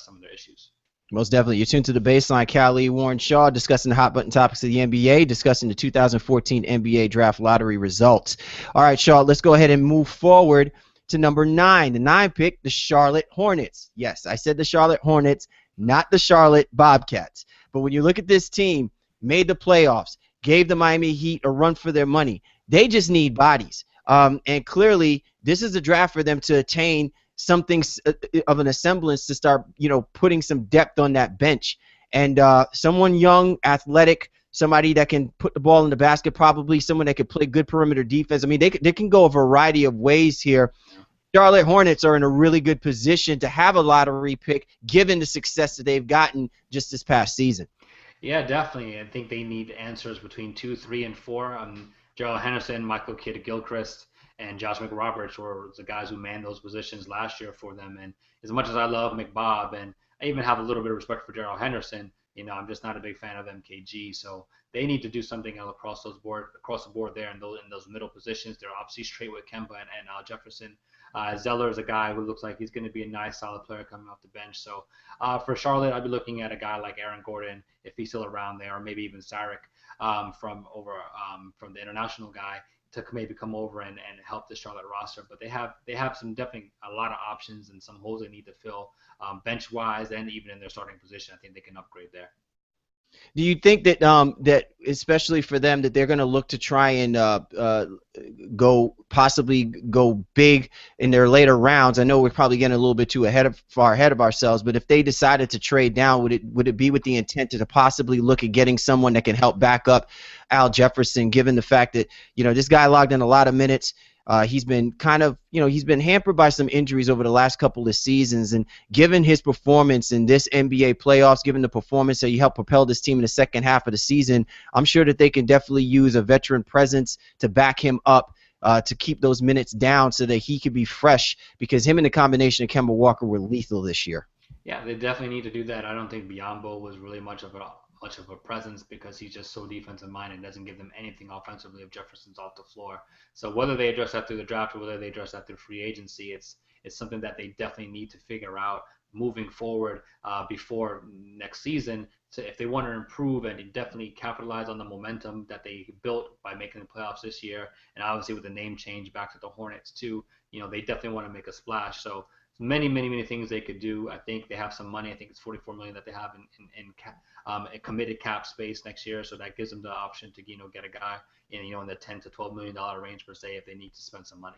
some of their issues. Most definitely. You're tuned to The Baseline. Cali, Warren Shaw, discussing the hot button topics of the NBA, discussing the 2014 NBA Draft Lottery results. All right, Shaw, let's go ahead and move forward to number 9. The 9 pick, the Charlotte Hornets. Yes, I said the Charlotte Hornets, not the Charlotte Bobcats. But when you look at this team, made the playoffs, gave the Miami Heat a run for their money. They just need bodies. And clearly, this is a draft for them to attain something of an semblance to start, putting some depth on that bench. And someone young, athletic, somebody that can put the ball in the basket, probably someone that could play good perimeter defense. I mean, they can go a variety of ways here. Charlotte Hornets are in a really good position to have a lottery pick given the success that they've gotten just this past season. Yeah, definitely. I think they need answers between 2, 3, and 4. Gerald Henderson, Michael Kidd-Gilchrist, and Josh McRoberts were the guys who manned those positions last year for them. And as much as I love McBob, and I even have a little bit of respect for Gerald Henderson, I'm just not a big fan of MKG. So they need to do something across the board there in those middle positions. They're obviously straight with Kemba and Jefferson. Zeller is a guy who looks like he's going to be a nice, solid player coming off the bench. So for Charlotte, I'd be looking at a guy like Aaron Gordon, if he's still around there, or maybe even Sarek from the international guy, to maybe come over and help the Charlotte roster. But they have definitely a lot of options and some holes they need to fill bench-wise and even in their starting position. I think they can upgrade there. Do you think that that especially for them that they're going to look to try and possibly go big in their later rounds? I know we're probably getting a little bit too far ahead of ourselves, but if they decided to trade down, would it be with the intent to possibly look at getting someone that can help back up Al Jefferson, given the fact that this guy logged in a lot of minutes? He's been he's been hampered by some injuries over the last couple of seasons, and given his performance in this NBA playoffs, given the performance that he helped propel this team in the second half of the season, I'm sure that they can definitely use a veteran presence to back him up to keep those minutes down so that he could be fresh, because him and the combination of Kemba Walker were lethal this year. Yeah, they definitely need to do that. I don't think Biyombo was really much of a presence because he's just so defensive minded and doesn't give them anything offensively if Jefferson's off the floor. So whether they address that through the draft or whether they address that through free agency, it's something that they definitely need to figure out moving forward before next season. So if they want to improve and definitely capitalize on the momentum that they built by making the playoffs this year, and obviously with the name change back to the Hornets too, they definitely want to make a splash. So many things they could do. I think they have some money. I think it's $44 million that they have in committed cap space next year, so that gives them the option to get a guy in the $10 to $12 million range per se if they need to spend some money.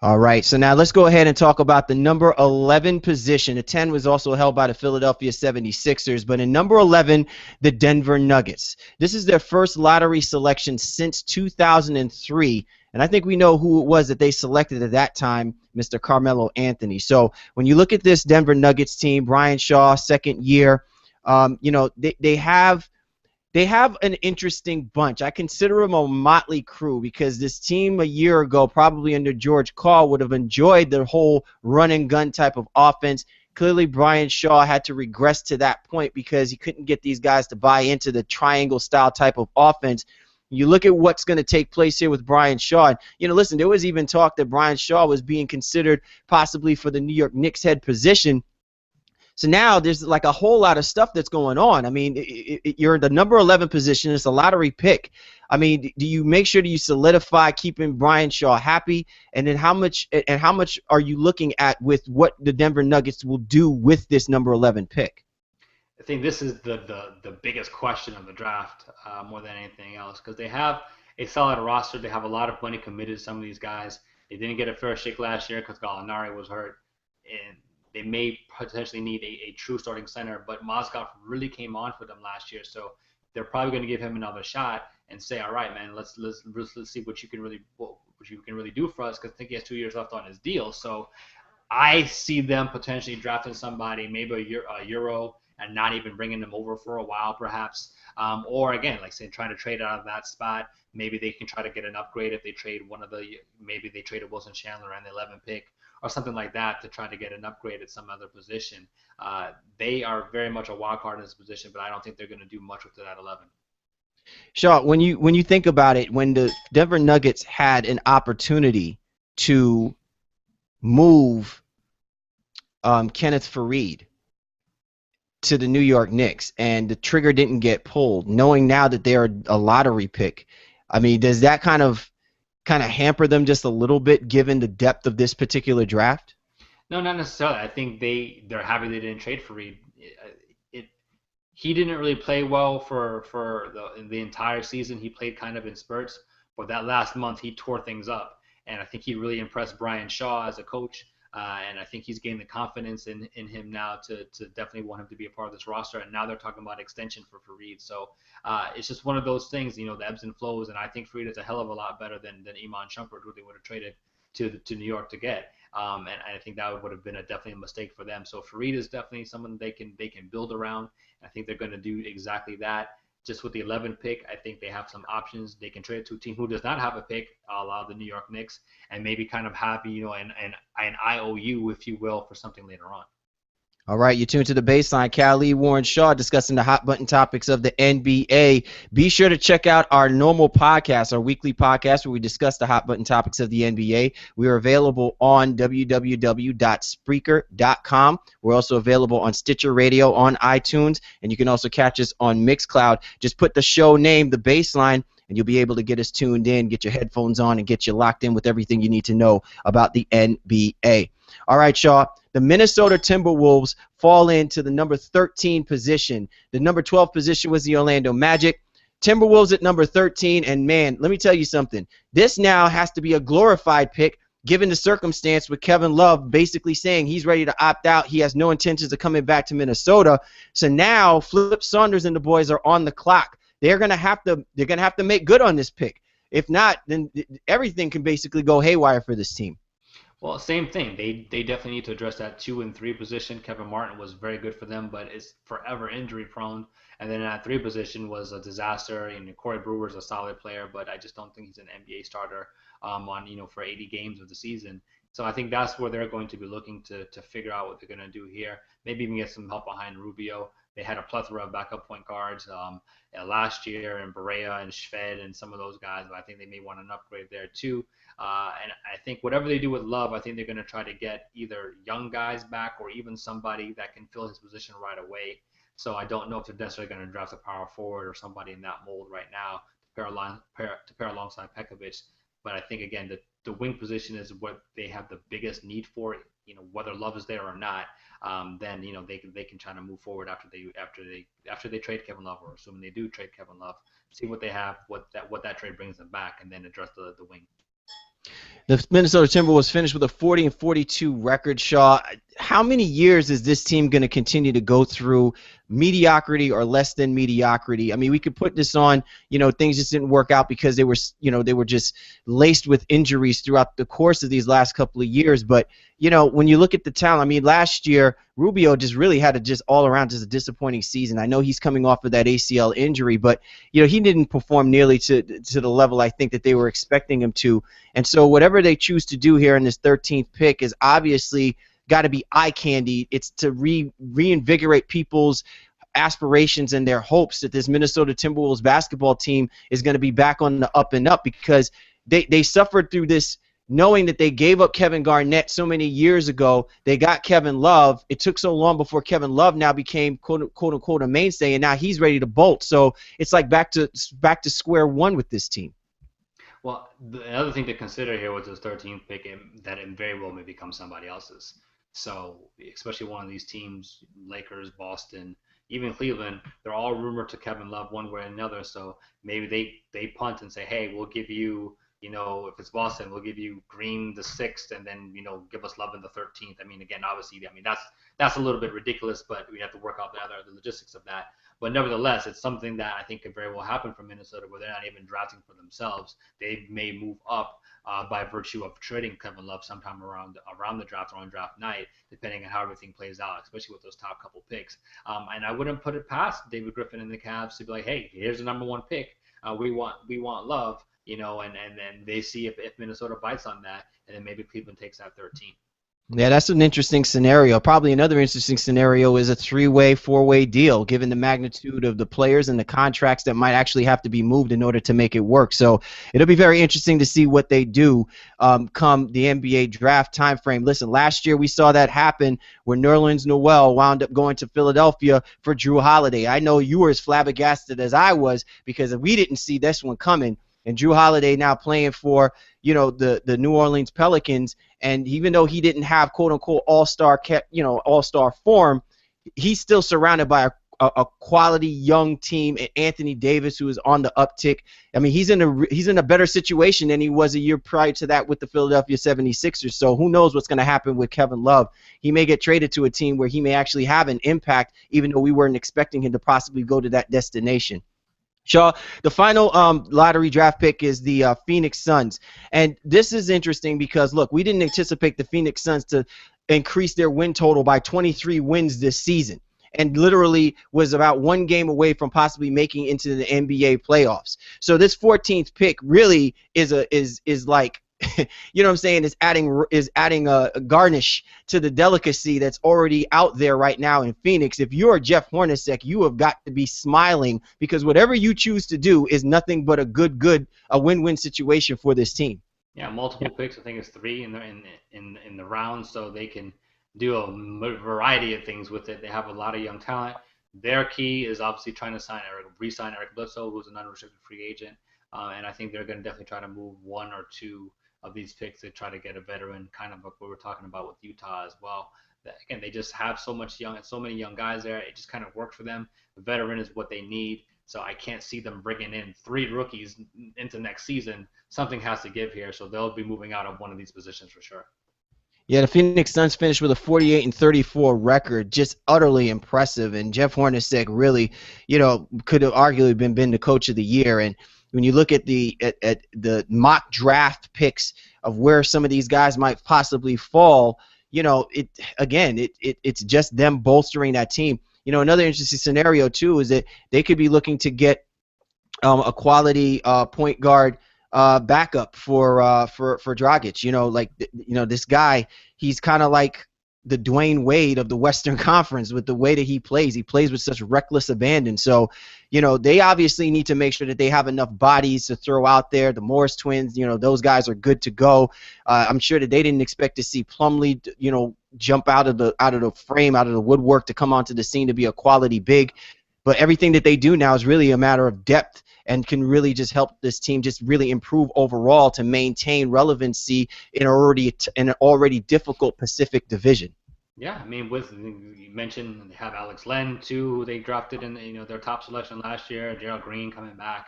All right, so now let's go ahead and talk about the number 11 position. The 10 was also held by the Philadelphia 76ers, but in number 11, the Denver Nuggets. This is their first lottery selection since 2003, and I think we know who it was that they selected at that time, Mr. Carmelo Anthony. So when you look at this Denver Nuggets team, Brian Shaw, second year, they have an interesting bunch. I consider them a motley crew because this team a year ago, probably under George Karl, would have enjoyed the whole run and gun type of offense. Clearly, Brian Shaw had to regress to that point because he couldn't get these guys to buy into the triangle style type of offense. You look at what's going to take place here with Brian Shaw. Listen, there was even talk that Brian Shaw was being considered possibly for the New York Knicks head position. So now there's like a whole lot of stuff that's going on. I mean, you're in the number 11 position. It's a lottery pick. I mean, do you make sure that you solidify keeping Brian Shaw happy? And then how much are you looking at with what the Denver Nuggets will do with this number 11 pick? I think this is the biggest question of the draft more than anything else, because they have a solid roster. They have a lot of money committed to some of these guys. They didn't get a fair shake last year because Gallinari was hurt, and they may potentially need a true starting center, but Mozgov really came on for them last year, so they're probably going to give him another shot and say, all right, man, let's see what you can really do for us, because I think he has 2 years left on his deal. So I see them potentially drafting somebody, maybe a Euro, and not even bringing them over for a while, perhaps. Or again, like say, trying to trade out of that spot. Maybe they can try to get an upgrade if they trade maybe they traded Wilson Chandler and the 11th pick, or something like that to try to get an upgrade at some other position. They are very much a wild card in this position, but I don't think they're going to do much with that 11. Shaw, when you think about it, when the Denver Nuggets had an opportunity to move Kenneth Faried to the New York Knicks and the trigger didn't get pulled, knowing now that they're a lottery pick, I mean, does that kind of hamper them just a little bit given the depth of this particular draft? No, not necessarily. I think they're happy they didn't trade Faried. He didn't really play well for the entire season. He played kind of in spurts, but that last month he tore things up, and I think he really impressed Brian Shaw as a coach. And I think he's gained the confidence in him now to definitely want him to be a part of this roster. And now they're talking about extension for Faried. So it's just one of those things, the ebbs and flows. And I think Faried is a hell of a lot better than Iman Shumpert, who they would have traded to New York to get. And I think that would have been definitely a mistake for them. So Faried is definitely someone they can build around. I think they're going to do exactly that. Just with the 11th pick, I think they have some options. They can trade it to a team who does not have a pick, a la the New York Knicks, and maybe kind of have an IOU, if you will, for something later on. All right, you're tuned to The Baseline. Khalid Warren Shaw discussing the hot button topics of the NBA. Be sure to check out our normal podcast, our weekly podcast, where we discuss the hot button topics of the NBA. We are available on www.spreaker.com. We're also available on Stitcher Radio, on iTunes, and you can also catch us on Mixcloud. Just put the show name, The Baseline, and you'll be able to get us tuned in, get your headphones on, and get you locked in with everything you need to know about the NBA. All right, Shaw, The Minnesota Timberwolves fall into the number 13 position. The number 12 position was the Orlando Magic. Timberwolves at number 13, and man, let me tell you something. This now has to be a glorified pick given the circumstance with Kevin Love basically saying he's ready to opt out. He has no intentions of coming back to Minnesota. So now Flip Saunders and the boys are on the clock. They're gonna have to make good on this pick. If not, then everything can basically go haywire for this team. Well, same thing. They definitely need to address that 2 and 3 position. Kevin Martin was very good for them, but is forever injury prone. And then at 3 position was a disaster. And Corey Brewer's a solid player, but I just don't think he's an NBA starter for 80 games of the season. So I think that's where they're going to be looking to figure out what they're going to do here. Maybe even get some help behind Rubio. They had a plethora of backup point guards last year, and Barea and Shved and some of those guys, but I think they may want an upgrade there too. And I think whatever they do with Love, I think they're going to try to get either young guys back or even somebody that can fill his position right away. So I don't know if they're necessarily going to draft a power forward or somebody in that mold right now to pair alongside Pekovic. But I think, again, the wing position is what they have the biggest need for. Whether Love is there or not, then they can try to move forward after they trade Kevin Love, or assuming they do trade Kevin Love, see what they have, what that trade brings them back, and then address the wing. The Minnesota Timberwolves finished with a 40-42 record. Shaw, how many years is this team going to continue to go through mediocrity or less than mediocrity? I mean, we could put this on, things just didn't work out because they were just laced with injuries throughout the course of these last couple of years. But, when you look at the talent, I mean, last year, Rubio just really had all around just a disappointing season. I know he's coming off of that ACL injury, but, he didn't perform nearly to the level I think that they were expecting him to. And so whatever they choose to do here in this 13th pick is obviously got to be eye candy. It's to reinvigorate people's aspirations and their hopes that this Minnesota Timberwolves basketball team is going to be back on the up and up, because they suffered through this knowing that they gave up Kevin Garnett so many years ago. They got Kevin Love. It took so long before Kevin Love now became quote unquote a mainstay, and now he's ready to bolt. So it's like back to square one with this team. Well, the other thing to consider here with this 13th pick, that it very well may become somebody else's. So especially one of these teams, Lakers, Boston, even Cleveland, they're all rumored to Kevin Love one way or another. So maybe they punt and say, hey, we'll give you, if it's Boston, we'll give you Green the 6th, and then, give us Love in the 13th. I mean, again, obviously, that's a little bit ridiculous, but we have to work out the logistics of that. But nevertheless, it's something that I think could very well happen for Minnesota, where they're not even drafting for themselves. They may move up by virtue of trading Kevin Love sometime around the draft or on draft night, depending on how everything plays out, especially with those top couple picks. And I wouldn't put it past David Griffin and the Cavs to be like, hey, here's the number 1 pick. We want Love, and then they see if Minnesota bites on that, and then maybe Cleveland takes that 13. Yeah, that's an interesting scenario. Probably another interesting scenario is a 3-way, 4-way deal, given the magnitude of the players and the contracts that might actually have to be moved in order to make it work. So it'll be very interesting to see what they do come the NBA draft timeframe. Listen, last year we saw that happen where Nerlens Noel wound up going to Philadelphia for Drew Holiday. I know you were as flabbergasted as I was because we didn't see this one coming. And Drew Holiday now playing for, the New Orleans Pelicans, and even though he didn't have quote unquote all-star form, he's still surrounded by a quality young team, and Anthony Davis, who is on the uptick. I mean, he's in a better situation than he was a year prior to that with the Philadelphia 76ers. So who knows what's going to happen with Kevin Love? He may get traded to a team where he may actually have an impact, even though we weren't expecting him to possibly go to that destination. Shaw, the final lottery draft pick is the Phoenix Suns. And this is interesting because, look, we didn't anticipate the Phoenix Suns to increase their win total by 23 wins this season, and literally was about 1 game away from possibly making into the NBA playoffs. So this 14th pick really is like, you know what I'm saying, is adding a garnish to the delicacy that's already out there right now in Phoenix. If you're Jeff Hornacek, you have got to be smiling, because whatever you choose to do is nothing but a win-win situation for this team. Yeah, multiple picks. I think it's 3 in the round, so they can do a variety of things with it. They have a lot of young talent. Their key is obviously trying to re-sign Eric Bledsoe, who's an unrestricted free agent, and I think they're going to definitely try to move 1 or 2 of these picks to try to get a veteran, kind of like what we're talking about with Utah as well. Again, they just have so many young guys there. It just kind of worked for them. The veteran is what they need. So I can't see them bringing in 3 rookies into next season. Something has to give here. So they'll be moving out of one of these positions for sure. Yeah, the Phoenix Suns finished with a 48-34 record, just utterly impressive. And Jeff Hornacek really, could have arguably been the coach of the year. And when you look at the mock draft picks of where some of these guys might possibly fall, it's just them bolstering that team. Another interesting scenario too is that they could be looking to get a quality point guard backup for Dragic. This guy, he's kind of like the Dwayne Wade of the Western Conference with the way that he plays. He plays with such reckless abandon. So, they obviously need to make sure that they have enough bodies to throw out there. The Morris twins, those guys are good to go. I'm sure that they didn't expect to see Plumlee, jump out of the frame, out of the woodwork to come onto the scene to be a quality big. But everything that they do now is really a matter of depth and can really just help this team just really improve overall to maintain relevancy in an already difficult Pacific Division. Yeah, I mean, you mentioned they have Alex Len too, who they drafted in their top selection last year. Gerald Green coming back,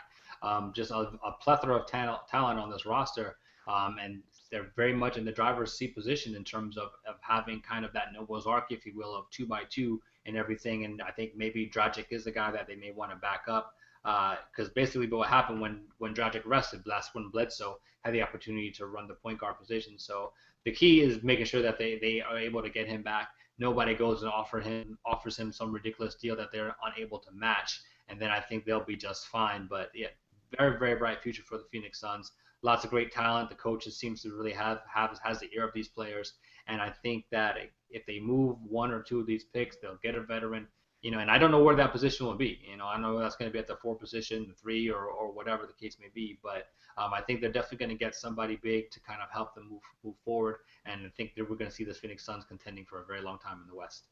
just a plethora of talent on this roster, and they're very much in the driver's seat position in terms of having kind of that Noah's Ark, if you will, of 2x2 and everything. And I think maybe Dragic is the guy that they may want to back up, because basically what happened when Dragic rested, that's when Bledsoe had the opportunity to run the point guard position. So the key is making sure that they are able to get him back. Nobody goes and offers him some ridiculous deal that they're unable to match, and then I think they'll be just fine. But yeah, very, very bright future for the Phoenix Suns. Lots of great talent. The coaches seems to really has the ear of these players, and I think that if they move 1 or 2 of these picks, they'll get a veteran. And I don't know where that position will be. I don't know if that's going to be at the 4 position, the 3, or whatever the case may be. But I think they're definitely going to get somebody big to kind of help them move forward. And I think that we're going to see this Phoenix Suns contending for a very long time in the West.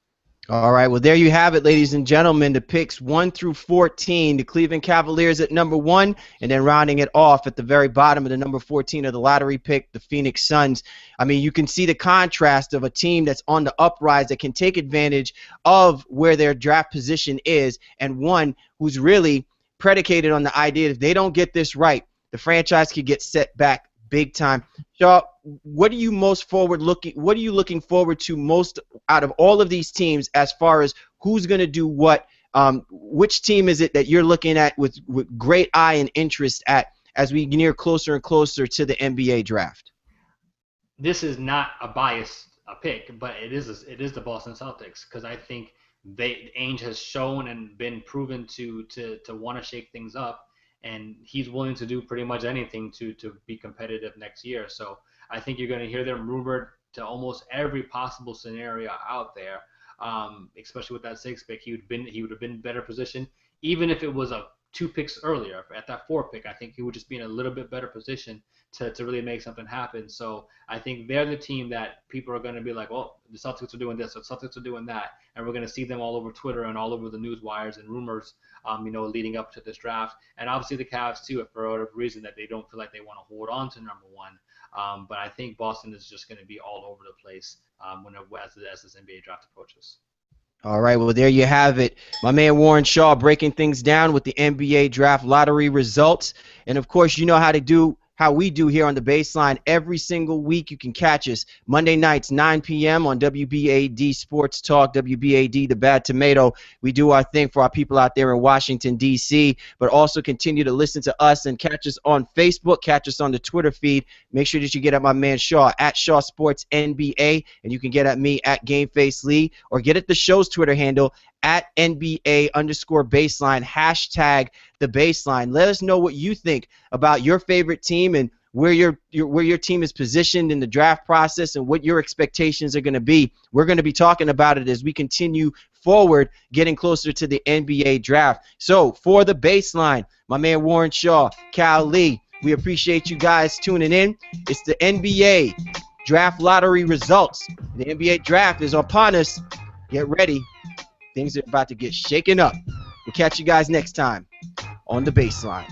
All right, well, there you have it, ladies and gentlemen. The picks 1 through 14. The Cleveland Cavaliers at number 1, and then rounding it off at the very bottom of the number 14 of the lottery pick, the Phoenix Suns. I mean, you can see the contrast of a team that's on the uprise that can take advantage of where their draft position is, and one who's really predicated on the idea that if they don't get this right, the franchise could get set back big time. Shaw, what are you looking forward to most out of all of these teams as far as who's going to do what? Which team is it that you're looking at with great eye and interest at as we near closer and closer to the NBA draft? This is not a biased pick, but it is the Boston Celtics, because I think Ainge has shown and been proven to want to shake things up. And he's willing to do pretty much anything to be competitive next year. So I think you're going to hear them rumored to almost every possible scenario out there, especially with that 6th pick. He would have been in better position. Even if it was 2 picks earlier, at that 4th pick, I think he would just be in a little bit better position to really make something happen. So I think they're the team that people are going to be like, oh, the Celtics are doing this, or the Celtics are doing that. And we're going to see them all over Twitter and all over the news wires and rumors, leading up to this draft. And obviously the Cavs, too, for whatever reason that they don't feel like they want to hold on to number 1. But I think Boston is just going to be all over the place as this NBA draft approaches. All right, well, there you have it. My man Warren Shaw breaking things down with the NBA draft lottery results. And, of course, you know how we do here on the Baseline every single week. You can catch us Monday nights, 9 p.m. on WBAD Sports Talk, WBAD, The Bad Tomato. We do our thing for our people out there in Washington, D.C., but also continue to listen to us and catch us on Facebook, catch us on the Twitter feed. Make sure that you get at my man Shaw, at Shaw Sports NBA, and you can get at me at GameFace Lee, or get at the show's Twitter handle, at NBA_baseline, hashtag the baseline. Let us know what you think about your favorite team and where your team is positioned in the draft process and what your expectations are going to be. We're going to be talking about it as we continue forward, getting closer to the NBA draft. So for the Baseline, my man Warren Shaw, Cal Lee, we appreciate you guys tuning in. It's the NBA draft lottery results. The NBA draft is upon us. Get ready. Things are about to get shaken up. We'll catch you guys next time on the Baseline.